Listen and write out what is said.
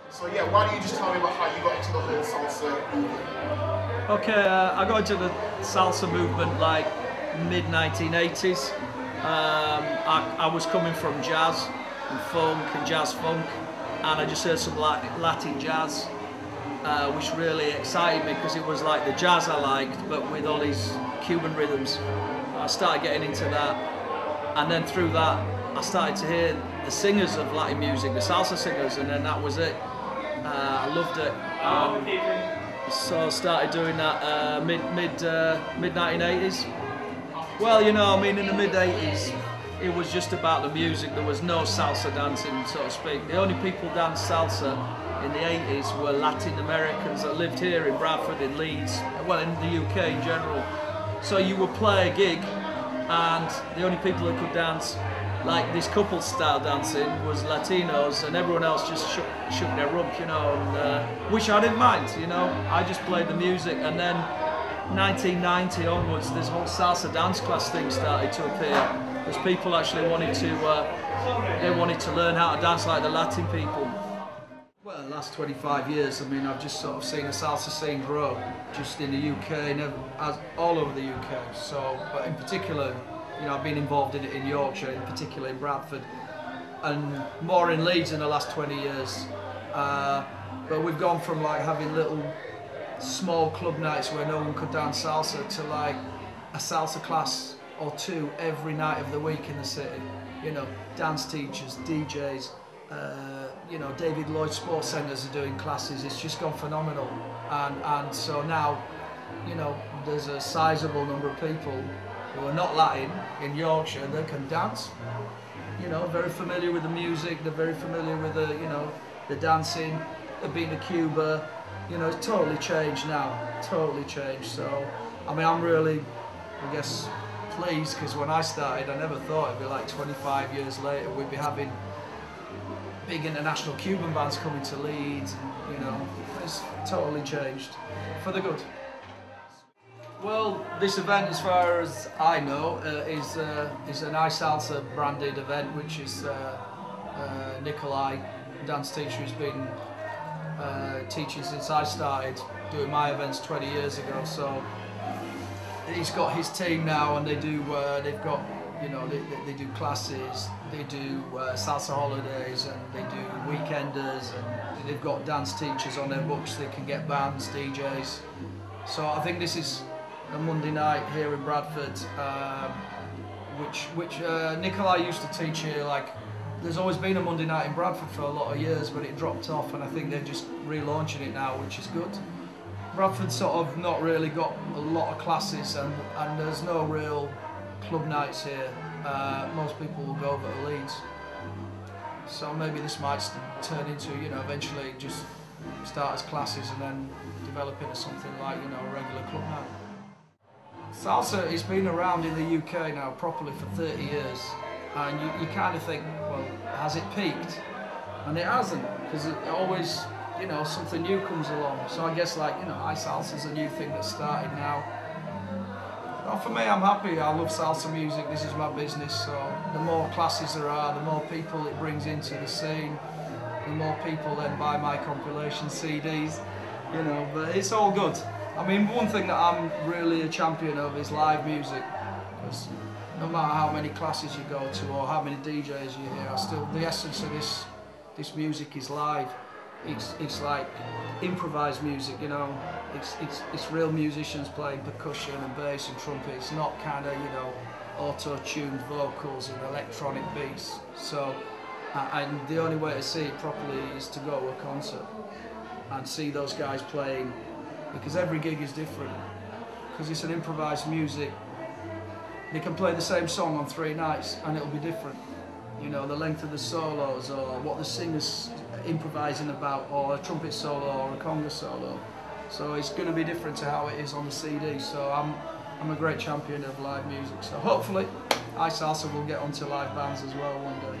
So yeah, why don't you just tell me about how you got into the whole salsa movement? Okay, I got into the salsa movement like mid-1980s. I was coming from jazz and funk and jazz funk, and I just heard some Latin jazz, which really excited me because it was like the jazz I liked, but with all these Cuban rhythms. I started getting into that, and then through that I started to hear the singers of Latin music, the salsa singers, and then that was it. I loved it. So I started doing that mid 1980s. Well, you know, I mean, in the mid 80s, it was just about the music. There was no salsa dancing, so to speak. The only people danced salsa in the 80s were Latin Americans that lived here in Bradford, in Leeds, well, in the UK in general. So you would play a gig, and the only people that could dance like this couple style dancing was Latinos, and everyone else just shook their rump, you know, and, which I didn't mind, you know. I just played the music, and then 1990 onwards, this whole salsa dance class thing started to appear. Because people actually wanted to learn how to dance like the Latin people. Well, in the last 25 years, I mean, I've just sort of seen the salsa scene grow, just in the UK, all over the UK. So, but in particular, you know, I've been involved in it in Yorkshire, in particular in Bradford, and more in Leeds in the last 20 years. But we've gone from like having little small club nights where no one could dance salsa to like a salsa class or two every night of the week in the city. You know, dance teachers, DJs, you know, David Lloyd Sports Centres are doing classes. It's just gone phenomenal, and so now, you know, there's a sizable number of people who are not Latin in Yorkshire that can dance. You know, very familiar with the music. They're very familiar with the, you know, the dancing. They've been to Cuba. You know, it's totally changed now. Totally changed. So, I mean, I'm really, I guess, pleased, because when I started, I never thought it'd be like 25 years later we'd be having big international Cuban bands coming to Leeds, and, you know, it's totally changed for the good. Well, this event, as far as I know, is an iSalsa branded event, which is Nikolai, dance teacher, who's been teaching since I started doing my events 20 years ago. So he's got his team now, and they do. They've got, you know, they do classes, they do salsa holidays, and they do weekenders, and they've got dance teachers on their books. They can get bands, DJs. So I think this is a Monday night here in Bradford, which Nikolai used to teach here. Like, there's always been a Monday night in Bradford for a lot of years, but it dropped off, and I think they're just relaunching it now, which is good. Bradford's sort of not really got a lot of classes, and there's no real club nights here. Most people will go over to Leeds. So maybe this might turn into, you know, eventually just start as classes and then develop into something like, you know, a regular club night. Salsa has been around in the UK now properly for 30 years, and you kind of think, well, has it peaked? And it hasn't, because it always, you know, something new comes along. So I guess, like, you know, iSalsa's a new thing that's started now. Well, for me, I'm happy. I love salsa music. This is my business. So the more classes there are, the more people it brings into the scene, the more people then buy my compilation CDs, you know, but it's all good. I mean, one thing that I'm really a champion of is live music, because no matter how many classes you go to or how many DJs you hear, the essence of this music is live. It's like improvised music, you know. It's real musicians playing percussion and bass and trumpet. It's not kind of, you know, auto-tuned vocals and electronic beats. So, and the only way to see it properly is to go to a concert and see those guys playing, because every gig is different. Because it's an improvised music. They can play the same song on 3 nights and it'll be different. You know, the length of the solos, or what the singer's improvising about, or a trumpet solo or a conga solo. So it's going to be different to how it is on the CD. So I'm a great champion of live music. So hopefully iSalsa will get onto live bands as well one day.